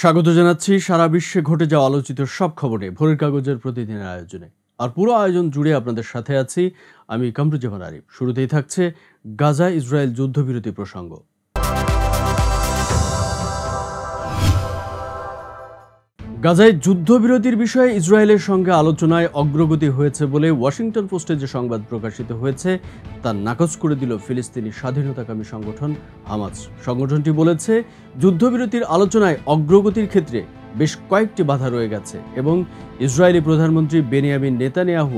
স্বাগত জানাচ্ছি সারা বিশ্বে ঘটে যাওয়া আলোচিত সব খবরে ভোরের কাগজের প্রতিদিনের আয়োজনে। আর পুরো আয়োজন জুড়ে আপনাদের সাথে আছি আমি কামরুজ্জামান আরিফ। শুরুতেই থাকছে গাজা ইসরায়েল যুদ্ধবিরতি প্রসঙ্গ। গাজায় যুদ্ধবিরতির বিষয়ে ইসরায়েলের সঙ্গে আলোচনায় অগ্রগতি হয়েছে বলে ওয়াশিংটন পোস্টে যে সংবাদ প্রকাশিত হয়েছে তা নাকচ করে দিল ফিলিস্তিনি স্বাধীনতাকামী সংগঠন হামাস। সংগঠনটি বলেছে, যুদ্ধবিরতির আলোচনায় অগ্রগতির ক্ষেত্রে বেশ কয়েকটি বাধা রয়ে গেছে এবং ইসরায়েলি প্রধানমন্ত্রী বেনিয়ামিন নেতানিয়াহু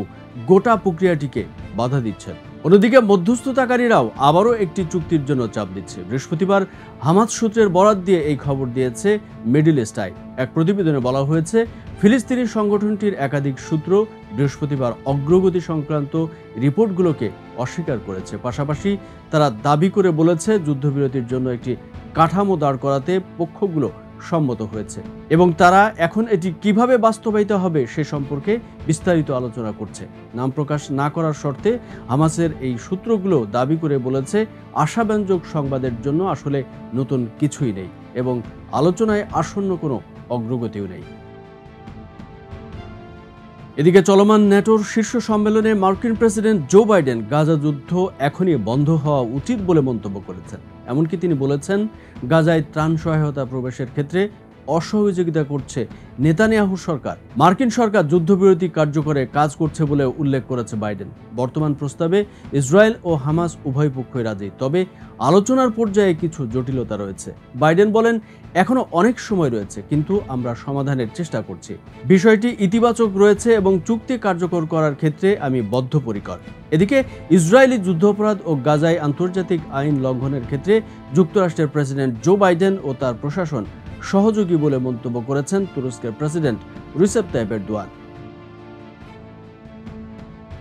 গোটা প্রক্রিয়াটিকে বাধা দিচ্ছেন। অন্যদিকে মধ্যস্থতাকারীরাও আবারও একটি চুক্তির জন্য চাপ দিচ্ছে। বৃহস্পতিবার হামাস সূত্রের বরাত দিয়ে এই খবর দিয়েছে মিডল ইস্ট আই। এক প্রতিবেদনে বলা হয়েছে, ফিলিস্তিনি সংগঠনটির একাধিক সূত্র বৃহস্পতিবার অগ্রগতি সংক্রান্ত রিপোর্টগুলোকে অস্বীকার করেছে। পাশাপাশি তারা দাবি করে বলেছে, যুদ্ধবিরতির জন্য একটি কাঠামো দাঁড় করাতে পক্ষগুলো সম্মত হয়েছে এবং তারা এখন এটি কিভাবে বাস্তবায়িত হবে সে সম্পর্কে বিস্তারিত আলোচনা করছে। নাম প্রকাশ না করার শর্তে হামাসের এই সূত্রগুলো দাবি করে বলেছে, আশাব্যঞ্জক সংবাদের জন্য আসলে নতুন কিছুই নেই এবং আলোচনায় আসন্ন কোনো অগ্রগতিও নেই। এদিকে চলমান ন্যাটোর শীর্ষ সম্মেলনে মার্কিন প্রেসিডেন্ট জো বাইডেন গাজা যুদ্ধ এখনই বন্ধ হওয়া উচিত বলে মন্তব্য করেছেন। এমনকি তিনি বলেছেন, গাজায় ত্রাণ সহায়তা প্রবেশের ক্ষেত্রে অসহযোগিতা করছে নেতানিয়াহু সরকার। মার্কিন সরকার যুদ্ধবিরতি কার্যকরে কাজ করছে বলে উল্লেখ করেছে বাইডেন। বর্তমান প্রস্তাবে ইসরায়েল ও হামাস উভয় পক্ষই রাজি, তবে আলোচনার পর্যায়ে কিছু জটিলতা রয়েছে। বাইডেন বলেন, এখনো অনেক সময় রয়েছে, কিন্তু আমরা সমাধানের চেষ্টা করছি। বিষয়টি ইতিবাচক রয়েছে এবং চুক্তি কার্যকর করার ক্ষেত্রে আমি বদ্ধপরিকর। এদিকে ইসরায়েলি যুদ্ধাপরাধ ও গাজায় আন্তর্জাতিক আইন লঙ্ঘনের ক্ষেত্রে যুক্তরাষ্ট্রের প্রেসিডেন্ট জো বাইডেন ও তার প্রশাসন সহযোগী বলে মন্তব্য করেছেন তুরস্কের প্রেসিডেন্ট রিসেপ তাইপ এরদোয়ান।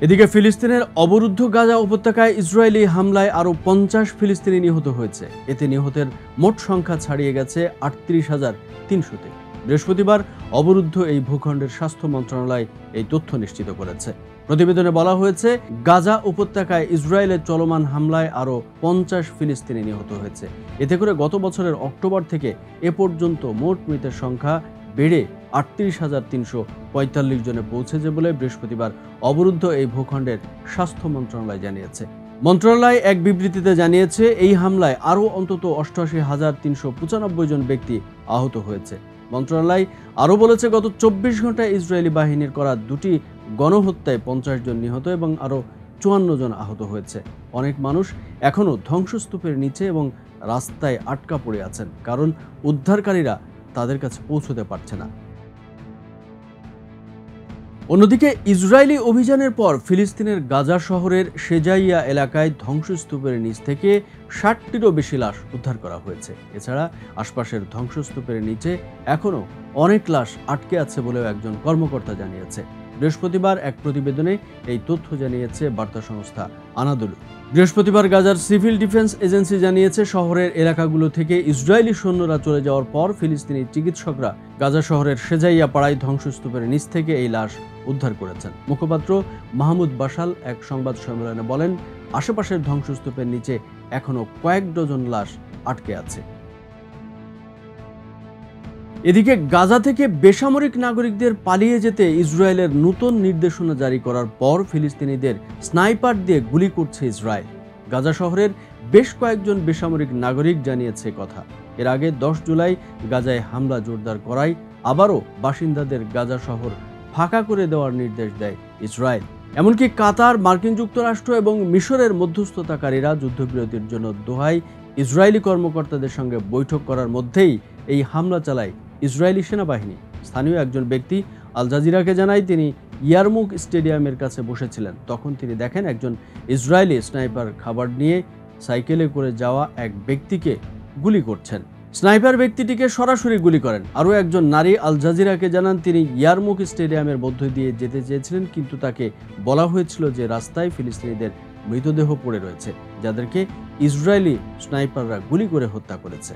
এদিকে ফিলিস্তিনের অবরুদ্ধ গাজা উপত্যকায় ইসরায়েলি হামলায় আরও 50 ফিলিস্তিনি নিহত হয়েছে। এতে নিহতের মোট সংখ্যা ছাড়িয়ে গেছে 38,300-তে। বৃহস্পতিবার অবরুদ্ধ এই ভূখণ্ডের স্বাস্থ্য মন্ত্রণালয় এই তথ্য নিশ্চিত করেছে। প্রতিবেদনে বলা হয়েছে, গাজা উপত্যকায় ইসরায়েলের চলমান হামলায় আরও 50 ফিলিস্তিনি নিহত হয়েছে। এতে করে গত বছরের অক্টোবর থেকে এ পর্যন্ত মোট মৃতের সংখ্যা বেড়ে 38,345 জনে পৌঁছেছে বলে বৃহস্পতিবার অবরুদ্ধ এই ভূখণ্ডের স্বাস্থ্য মন্ত্রণালয় জানিয়েছে। মন্ত্রণালয় এক বিবৃতিতে জানিয়েছে, এই হামলায় আরও অন্তত 88,395 জন ব্যক্তি আহত হয়েছে। মন্ত্রণালয় আরও বলেছে, গত 24 ঘন্টায় ইসরায়েলি বাহিনীর করা দুটি গণহত্যায় 50 জন নিহত এবং আরও 54 জন আহত হয়েছে। অনেক মানুষ এখনও ধ্বংসস্তূপের নিচে এবং রাস্তায় আটকা পড়ে আছেন, কারণ উদ্ধারকারীরা তাদের কাছে পৌঁছতে পারছে না। অন্যদিকে ইসরায়েলি অভিযানের পর ফিলিস্তিনের গাজা শহরের শেজাইয়া এলাকায় ধ্বংসস্তূপের নিচ থেকে 60টিরও বেশি লাশ উদ্ধার করা হয়েছে। এছাড়া আশপাশের ধ্বংসস্তূপের নিচে এখনও অনেক লাশ আটকে আছে বলেও একজন কর্মকর্তা জানিয়েছে। বৃহস্পতিবার এক প্রতিবেদনে এই তথ্য জানিয়েছে বার্তা সংস্থা আনাদোলু। বৃহস্পতিবার গাজার সিভিল ডিফেন্স এজেন্সি জানিয়েছে, শহরের এলাকাগুলো থেকে ইসরায়েলি সৈন্যরা চলে যাওয়ার পর ফিলিস্তিনি চিকিৎসকরা গাজা শহরের শেজাইয়া পাড়ায় ধ্বংসস্তূপের নিচ থেকে এই লাশ উদ্ধার করেছেন। মুখপাত্র মাহমুদ বাশাল এক সংবাদ সম্মেলনে বলেন, আশেপাশের ধ্বংসস্তূপের নিচে এখনো কয়েক ডজন লাশ আটকে আছে। এদিকে গাজা থেকে বেসামরিক নাগরিকদের পালিয়ে যেতে ইসরায়েলের নতুন নির্দেশনা জারি করার পর ফিলিস্তিনিদের স্নাইপার দিয়ে গুলি করছে ইসরায়েল। গাজা শহরের বেশ কয়েকজন বেসামরিক নাগরিক জানিয়েছে কথা। এর আগে 10 জুলাই গাজায় হামলা জোরদার করায় আবারও বাসিন্দাদের গাজা শহর ফাঁকা করে দেওয়ার নির্দেশ দেয় ইসরায়েল। এমনকি কাতার, মার্কিন যুক্তরাষ্ট্র এবং মিশরের মধ্যস্থতাকারীরা যুদ্ধবিরতির জন্য দোহায় ইসরায়েলি কর্মকর্তাদের সঙ্গে বৈঠক করার মধ্যেই এই হামলা চালায় ইসরায়েলি সেনাবাহিনী। স্থানীয় একজন ব্যক্তি আল জাজিরাকে জানায়, তিনি ইয়ারমুক স্টেডিয়ামের কাছে বসেছিলেন। তখন তিনি দেখেন একজন ইসরায়েলি স্নাইপার খাবার নিয়ে সাইকেলে করে যাওয়া এক ব্যক্তিকে গুলি করছেন। স্নাইপার ব্যক্তিটিকে সরাসরি গুলি করেন। আরও একজন নারী আল জাজিরাকে জানান, তিনি ইয়ারমুক স্টেডিয়ামের মধ্য দিয়ে যেতে চেয়েছিলেন, কিন্তু তাকে বলা হয়েছিল যে রাস্তায় ফিলিস্তিনিদের মৃতদেহ পড়ে রয়েছে, যাদেরকে ইসরায়েলি স্নাইপাররা গুলি করে হত্যা করেছে।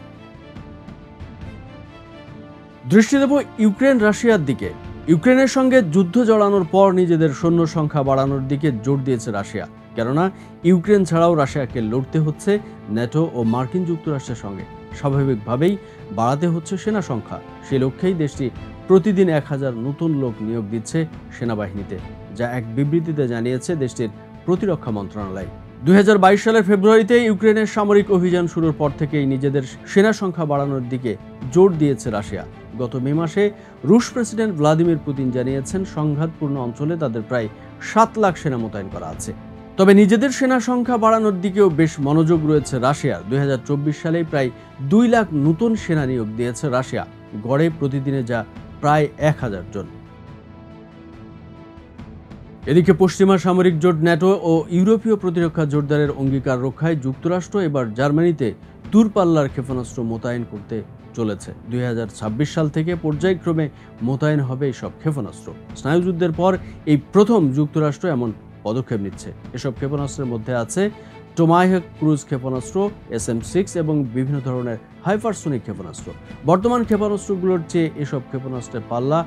দৃষ্টি দেব ইউক্রেন রাশিয়ার দিকে। ইউক্রেনের সঙ্গে যুদ্ধ জড়ানোর পর নিজেদের সৈন্য সংখ্যা বাড়ানোর দিকে জোর দিয়েছে রাশিয়া। কেননা ইউক্রেন ছাড়াও রাশিয়াকে লড়তে হচ্ছে ন্যাটো ও মার্কিন যুক্তরাষ্ট্রের সঙ্গে। স্বাভাবিকভাবেই বাড়াতে হচ্ছে সেনা সংখ্যা। সে লক্ষ্যেই দেশটি প্রতিদিন 1000 নতুন লোক নিয়োগ দিচ্ছে সেনাবাহিনীতে, যা এক বিবৃতিতে জানিয়েছে দেশটির প্রতিরক্ষা মন্ত্রণালয়। 2022 সালের ফেব্রুয়ারিতে ইউক্রেনের সামরিক অভিযান শুরুর পর থেকেই নিজেদের সেনা সংখ্যা বাড়ানোর দিকে জোর দিয়েছে রাশিয়া। গত মে মাসে রুশ প্রেসিডেন্ট ভ্লাদিমির পুতিন জানিয়েছেন সংঘাতপূর্ণ অঞ্চলে তাদের প্রায় 7 লাখ সেনা মোতায়েন করা আছে। তবে নিজেদের সেনা সংখ্যা বাড়ানোর দিকেও বেশ মনোযোগ রয়েছে রাশিয়ার। 2024 সালে প্রায় 2 লাখ নতুন সেনা নিয়োগ দিয়েছে রাশিয়া, গড়ে প্রতিদিনে যা প্রায় 1000 জন। এদিকে পশ্চিমা সামরিক জোট ন্যাটো ও ইউরোপীয় প্রতিরক্ষা জোটদারের অঙ্গীকার রক্ষায় যুক্তরাষ্ট্র এবার জার্মানিতে দূরপাল্লার ক্ষেপণাস্ত্র মোতায়েন করতে চলেছে। 2026 সাল থেকে পর্যায়ক্রমে মোতায়েন হবে এসব ক্ষেপণাস্ত্র। স্নায়ুযুদ্ধের পর এই প্রথম যুক্তরাষ্ট্র এমন পদক্ষেপ নিচ্ছে। এসব ক্ষেপণাস্ত্রের মধ্যে আছে টোমাহক ক্রুজ ক্ষেপণাস্ত্র, SM-6 এবং বিভিন্ন ধরনের হাইপারসোনিক ক্ষেপণাস্ত্র। বর্তমান ক্ষেপণাস্ত্রগুলোর চেয়ে এসব ক্ষেপণাস্ত্রের পাল্লা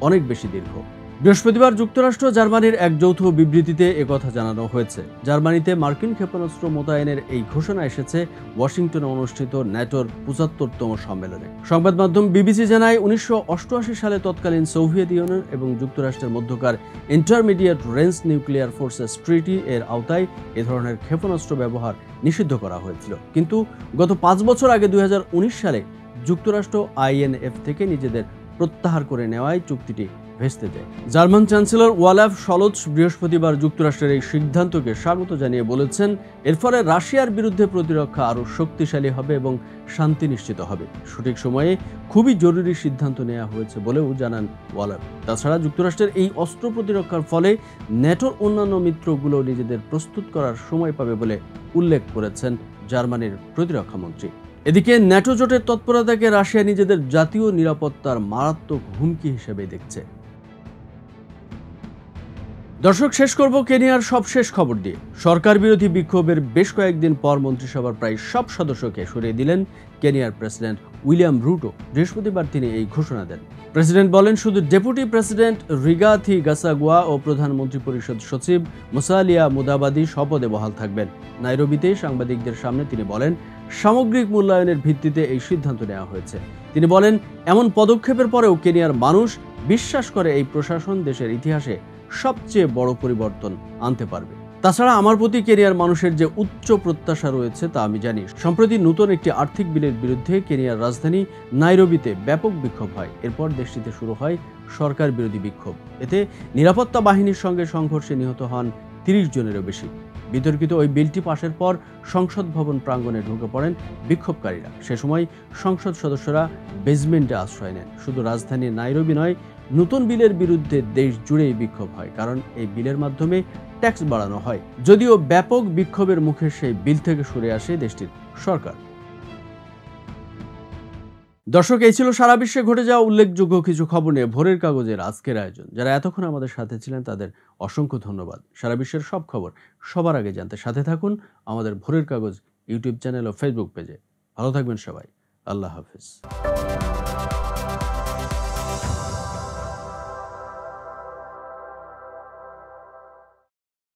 অনেক বেশি দীর্ঘ। বৃহস্পতিবার যুক্তরাষ্ট্র জার্মানির এক যৌথ বিবৃতিতে একথা জানানো হয়েছে। জার্মানিতে মার্কিন ক্ষেপণাস্ত্র মোতায়েনের এই ঘোষণা এসেছে ওয়াশিংটনে অনুষ্ঠিত ন্যাটোর 75তম সম্মেলনে। সংবাদ মাধ্যম বিবিসি জানায়, 1988 সালে তৎকালীন সোভিয়েত ইউনিয়ন এবং যুক্তরাষ্ট্রের মধ্যকার ইন্টারমিডিয়েট রেঞ্জ নিউক্লিয়ার ফোর্সেস ট্রিটি এর আওতায় এ ধরনের ক্ষেপণাস্ত্র ব্যবহার নিষিদ্ধ করা হয়েছিল। কিন্তু গত 5 বছর আগে 2019 সালে যুক্তরাষ্ট্র INF থেকে নিজেদের প্রত্যাহার করে নেওয়ায় চুক্তিটি ভেস্তে যায়। জার্মান চ্যান্সেলর ওলাফ শলৎস বৃহস্পতিবার যুক্তরাষ্ট্রের এই সিদ্ধান্তকে স্বাগত জানিয়ে বলেছেন, এর ফলে রাশিয়ার বিরুদ্ধে প্রতিরক্ষা আরও শক্তিশালী হবে এবং শান্তি নিশ্চিত হবে। সঠিক সময়ে খুবই জরুরি সিদ্ধান্ত নেওয়া হয়েছে বলেও জানান ওলাফ। তাছাড়া যুক্তরাষ্ট্রের এই অস্ত্র প্রতিরক্ষার ফলে ন্যাটোর অন্যান্য মিত্রগুলো নিজেদের প্রস্তুত করার সময় পাবে বলে উল্লেখ করেছেন জার্মানির প্রতিরক্ষা মন্ত্রী। এদিকে ন্যাটো জোটের তৎপরতাকে রাশিয়া নিজেদের জাতীয় নিরাপত্তার মারাত্মক হুমকি হিসেবে দেখছে। দর্শক, শেষ করব কেনিয়ার সবশেষ খবর দিয়ে। সরকার বিরোধী বিক্ষোভের বেশ কয়েকদিন পর মন্ত্রিসভার প্রায় সব সদস্যকে সরিয়ে দিলেন কেনিয়ার প্রেসিডেন্ট উইলিয়াম রুটো। বৃহস্পতিবার তিনি এই ঘোষণা দেন। প্রেসিডেন্ট বলেন, শুধু ডেপুটি প্রেসিডেন্ট রিগাথি গাসাগুয়া ও প্রধানমন্ত্রী পরিষদ সচিব মুসালিয়া মুদাবাদি শপথে বহাল থাকবেন। নাইরোবিতে সাংবাদিকদের সামনে তিনি বলেন, সামগ্রিক মূল্যায়নের ভিত্তিতে এই সিদ্ধান্ত নেওয়া হয়েছে। তিনি বলেন, এমন পদক্ষেপের পরেও কেনিয়ার মানুষ বিশ্বাস করে এই প্রশাসন দেশের ইতিহাসে সবচেয়ে বড় পরিবর্তন আনতে পারবে। তাছাড়া আমার প্রতি কেনিয়ার মানুষের যে উচ্চ প্রত্যাশা রয়েছে তা আমি জানি। সম্প্রতি নতুন একটি আর্থিক বিলের বিরুদ্ধে কেনিয়ার রাজধানী নাইরোবিতে ব্যাপক বিক্ষোভ হয়। এরপর দেশটিতে শুরু হয় সরকার বিরোধী বিক্ষোভ। এতে নিরাপত্তা বাহিনীর সঙ্গে সংঘর্ষে নিহত হন 30 জনেরও বেশি। বিতর্কিত ওই বিলটি পাশের পর সংসদ ভবন প্রাঙ্গণে ঢুকে পড়েন বিক্ষোভকারীরা। সে সময় সংসদ সদস্যরা বেজমেন্টে আশ্রয় নেন। শুধু রাজধানী নাইরোবি নয়, নতুন বিলের বিরুদ্ধে দেশ জুড়েই বিক্ষোভ হয়, কারণ এই বিলের মাধ্যমে ট্যাক্স বাড়ানো হয়। যদিও ব্যাপক বিক্ষোভের মুখে সেই বিল থেকে সরে আসে দেশটির সরকার। দর্শক, এই ছিল সারা বিশ্বে ঘটে যাওয়া উল্লেখযোগ্য কিছু খবর নিয়ে ভোরের কাগজের আজকের আয়োজন। যারা এতক্ষণ আমাদের সাথে ছিলেন তাদের অসংখ্য ধন্যবাদ। সারা বিশ্বের সব খবর সবার আগে জানতে সাথে থাকুন আমাদের ভোরের কাগজ ইউটিউব চ্যানেল ও ফেসবুক পেজে। ভালো থাকবেন সবাই। আল্লাহ হাফেজ।